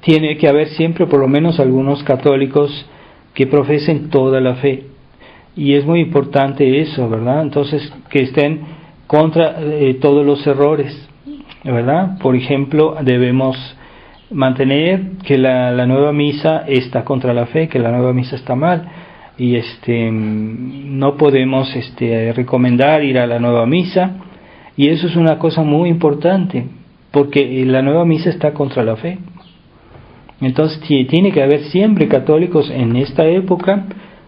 tiene que haber siempre por lo menos algunos católicos que profesen toda la fe, y es muy importante eso, ¿verdad? Entonces, que estén contra todos los errores, ¿verdad? Por ejemplo, debemos mantener que la nueva misa está contra la fe, que la nueva misa está mal, y no podemos recomendar ir a la nueva misa, y eso es una cosa muy importante, porque la nueva misa está contra la fe. Entonces tiene que haber siempre católicos en esta época,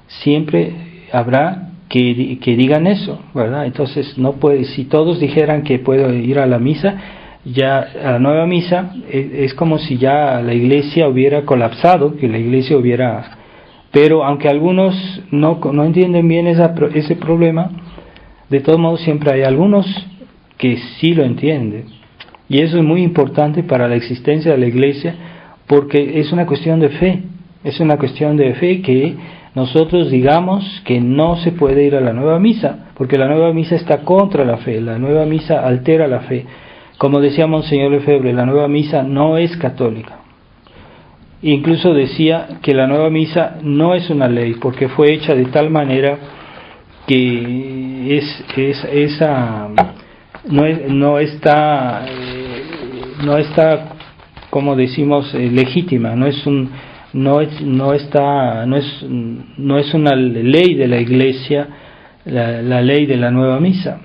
siempre habrá que digan eso, ¿verdad? Entonces no puede, si todos dijeran que puedo ir a la misa, ya a la nueva misa, es como si ya la iglesia hubiera colapsado, que la iglesia hubiera... Pero aunque algunos no entienden bien ese problema, de todos modos siempre hay algunos que sí lo entienden, y eso es muy importante para la existencia de la iglesia, porque es una cuestión de fe, que nosotros digamos que no se puede ir a la nueva misa, porque la nueva misa está contra la fe, la nueva misa altera la fe. Como decía Monseñor Lefebvre, la nueva misa no es católica. Incluso decía que la nueva misa no es una ley, porque fue hecha de tal manera que no está como decimos legítima, no es una ley de la iglesia, la ley de la nueva misa.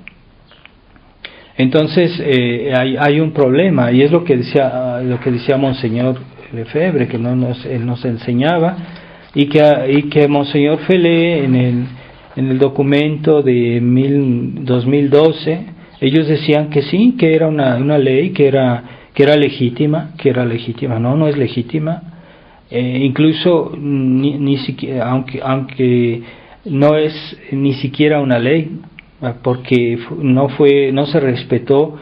Entonces hay un problema, y es lo que decía Monseñor Lefebvre, que él nos enseñaba, y que Monseñor Felé en el documento de 2012, ellos decían que sí, que era una ley que era legítima, no es legítima, incluso ni siquiera, aunque no es ni siquiera una ley, porque no se respetó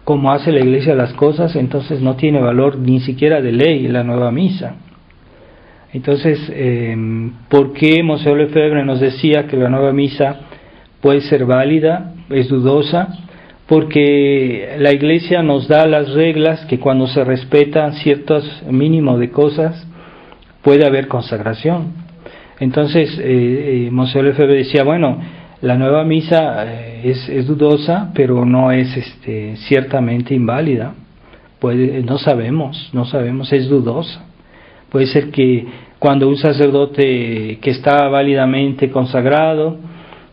como hace la iglesia las cosas, entonces no tiene valor ni siquiera de ley la nueva misa. Entonces, ¿por qué Monseñor Lefebvre nos decía que la nueva misa puede ser válida? Es dudosa, porque la iglesia nos da las reglas que cuando se respetan ciertos mínimos de cosas puede haber consagración. Entonces Monseñor Lefebvre decía, bueno, la nueva misa es dudosa, pero no es ciertamente inválida. No sabemos, es dudosa. Puede ser que cuando un sacerdote que está válidamente consagrado,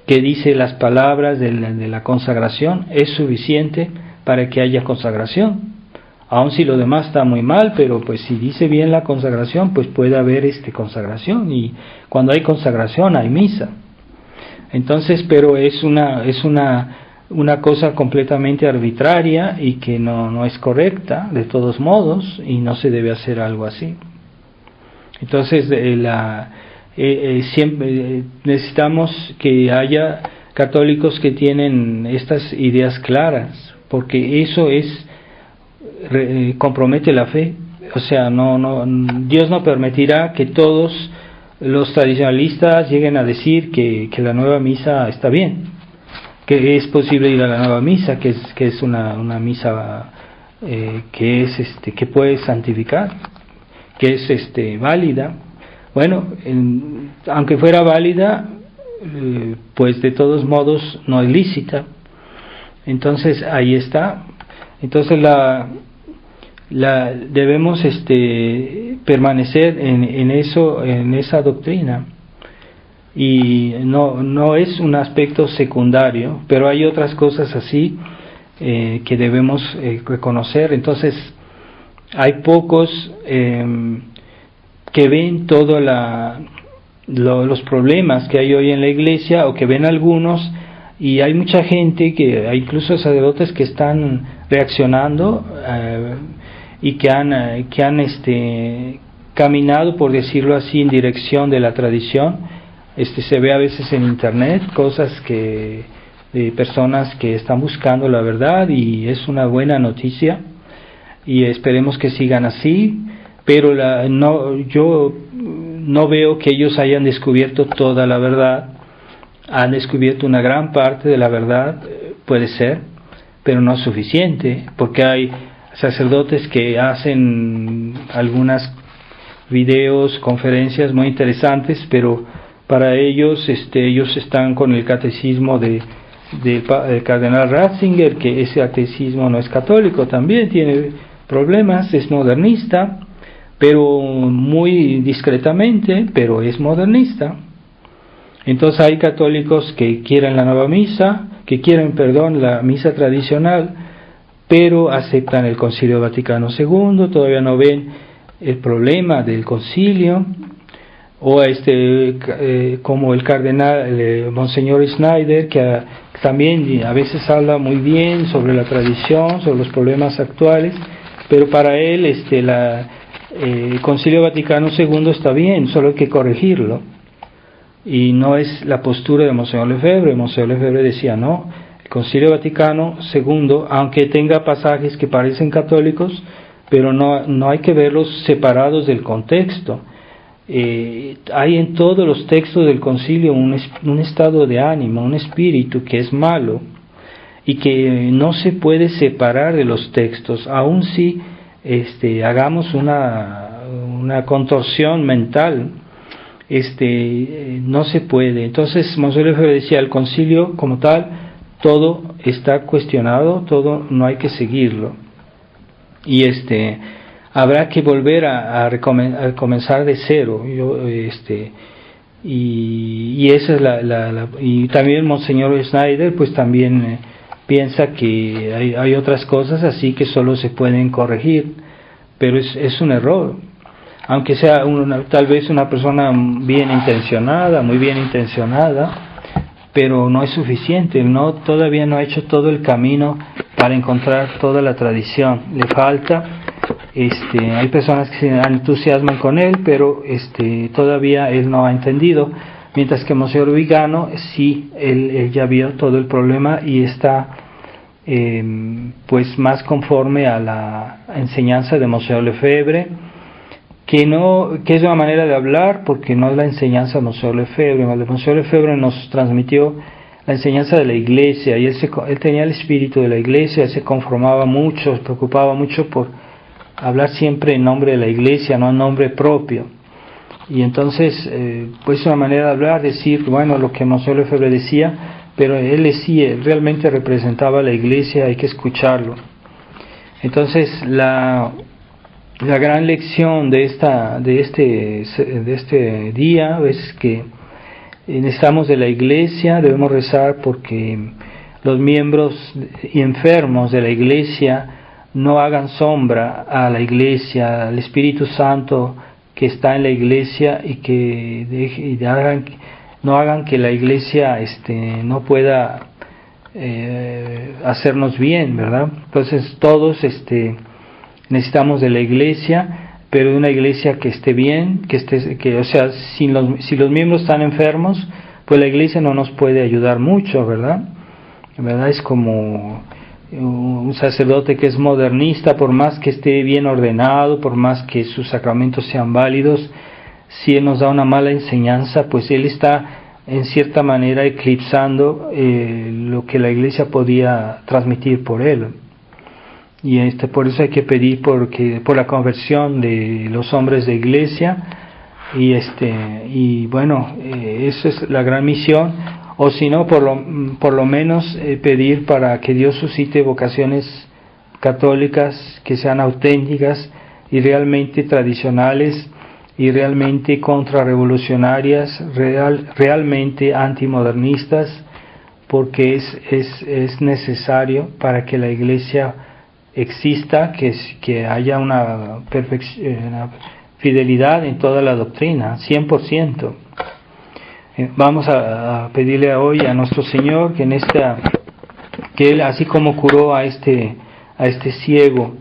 que dice las palabras de la consagración, es suficiente para que haya consagración, aun si lo demás está muy mal, pero pues si dice bien la consagración, pues puede haber consagración, y cuando hay consagración hay misa. Entonces, pero es una cosa completamente arbitraria y que no es correcta de todos modos, y no se debe hacer algo así. Entonces siempre necesitamos que haya católicos que tienen estas ideas claras, porque eso compromete la fe. O sea, Dios no permitirá que todos los tradicionalistas lleguen a decir que la nueva misa está bien, que es posible ir a la nueva misa, que es una misa que puede santificar, que es válida. Bueno, aunque fuera válida, pues de todos modos no es lícita. Entonces ahí está. Entonces debemos permanecer en eso, en esa doctrina. Y no es un aspecto secundario, pero hay otras cosas así que debemos reconocer. Entonces, hay pocos que ven todos los problemas que hay hoy en la iglesia, o que ven algunos, y hay mucha gente, hay incluso sacerdotes que están reaccionando y que han caminado, por decirlo así, en dirección de la tradición. Se ve a veces en internet cosas de personas que están buscando la verdad, y es una buena noticia, y esperemos que sigan así, pero yo no veo que ellos hayan descubierto toda la verdad. Han descubierto una gran parte de la verdad, puede ser, pero no es suficiente, porque hay sacerdotes que hacen algunas videos, conferencias muy interesantes, pero para ellos están con el catecismo del cardenal Ratzinger, que ese catecismo no es católico, también tiene problemas, es modernista, pero muy discretamente, pero es modernista. Entonces hay católicos que quieren la nueva misa, la misa tradicional, pero aceptan el Concilio Vaticano II, todavía no ven el problema del concilio, o como el cardenal Monseñor Schneider, que también a veces habla muy bien sobre la tradición, sobre los problemas actuales, pero para él el Concilio Vaticano II está bien, solo hay que corregirlo. Y no es la postura de Monseñor Lefebvre. Monseñor Lefebvre decía, no, el Concilio Vaticano II, aunque tenga pasajes que parecen católicos, pero no hay que verlos separados del contexto. Hay en todos los textos del concilio un estado de ánimo, un espíritu que es malo, y que no se puede separar de los textos, aun si hagamos una contorsión mental. No se puede. Entonces Monseñor Lefebvre decía, el concilio como tal, todo está cuestionado, todo no hay que seguirlo, y habrá que volver a comenzar de cero. Y esa es y también Monseñor Schneider pues también piensa que hay otras cosas así que solo se pueden corregir, pero es un error. Aunque sea tal vez una persona muy bien intencionada, pero no es suficiente, todavía no ha hecho todo el camino para encontrar toda la tradición, le falta. Hay personas que se entusiasman con él, pero todavía él no ha entendido, mientras que Monseñor Vigano sí, él ya vio todo el problema y está pues más conforme a la enseñanza de Monseñor Lefebvre, que es una manera de hablar, porque no es la enseñanza de Monseñor Lefebvre. Monseñor Lefebvre nos transmitió la enseñanza de la iglesia, y él tenía el espíritu de la iglesia, se conformaba mucho, se preocupaba mucho por hablar siempre en nombre de la iglesia, no en nombre propio. Y entonces pues una manera de hablar, decir bueno lo que Monseñor Lefebvre decía, pero él realmente representaba a la iglesia, hay que escucharlo. Entonces la gran lección de este día es que necesitamos de la iglesia, debemos rezar porque los miembros y enfermos de la iglesia no hagan sombra a la iglesia, al Espíritu Santo que está en la iglesia, y que no hagan que la iglesia no pueda hacernos bien, ¿verdad? Entonces todos necesitamos de la iglesia, pero de una iglesia que esté bien, o sea, si los miembros están enfermos, pues la iglesia no nos puede ayudar mucho, ¿verdad? En verdad es como un sacerdote que es modernista, por más que esté bien ordenado, por más que sus sacramentos sean válidos, si él nos da una mala enseñanza, pues él está en cierta manera eclipsando lo que la iglesia podía transmitir por él. Y por eso hay que pedir por la conversión de los hombres de iglesia, y bueno, esa es la gran misión. O si no, por lo menos pedir para que Dios suscite vocaciones católicas que sean auténticas y realmente tradicionales y realmente contrarrevolucionarias, realmente antimodernistas, porque es necesario para que la Iglesia exista, que haya una fidelidad en toda la doctrina, 100%. Vamos a pedirle hoy a nuestro Señor que que Él, así como curó a este ciego,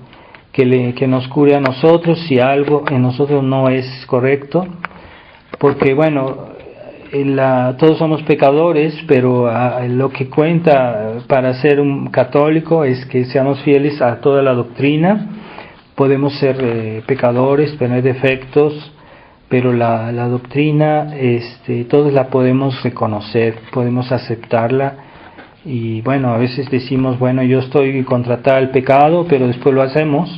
que nos cure a nosotros si algo en nosotros no es correcto, porque bueno, todos somos pecadores, pero lo que cuenta para ser un católico es que seamos fieles a toda la doctrina. Podemos ser pecadores, tener defectos, pero la doctrina todos la podemos reconocer, podemos aceptarla. Y bueno, a veces decimos, bueno, yo estoy contra tal pecado, pero después lo hacemos,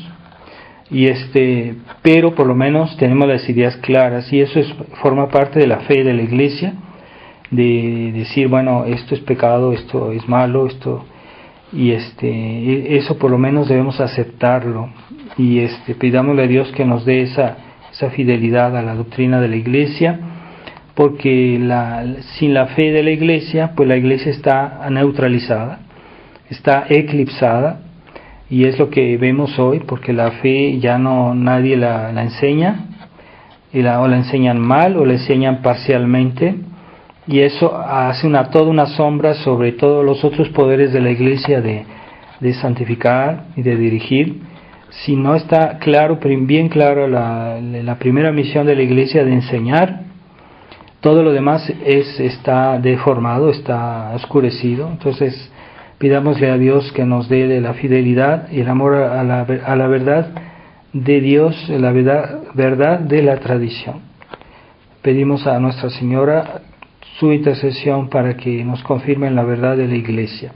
pero por lo menos tenemos las ideas claras, y eso forma parte de la fe de la Iglesia, de decir, bueno, esto es pecado, esto es malo, eso por lo menos debemos aceptarlo, y pidámosle a Dios que nos dé esa fidelidad a la doctrina de la Iglesia, porque sin la fe de la Iglesia, pues la Iglesia está neutralizada, está eclipsada, y es lo que vemos hoy, porque la fe ya nadie la enseña, o la enseñan mal, o la enseñan parcialmente, y eso hace toda una sombra sobre todos los otros poderes de la Iglesia de santificar y de dirigir. Si no está claro, bien claro la primera misión de la Iglesia de enseñar, todo lo demás está deformado, está oscurecido. Entonces pidámosle a Dios que nos dé de la fidelidad y el amor a la verdad de Dios, la verdad de la tradición. Pedimos a Nuestra Señora su intercesión para que nos confirme en la verdad de la Iglesia.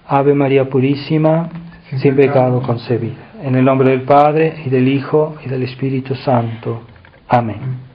Ave María Purísima, sin pecado concebida. En el nombre del Padre, y del Hijo, y del Espíritu Santo. Amén.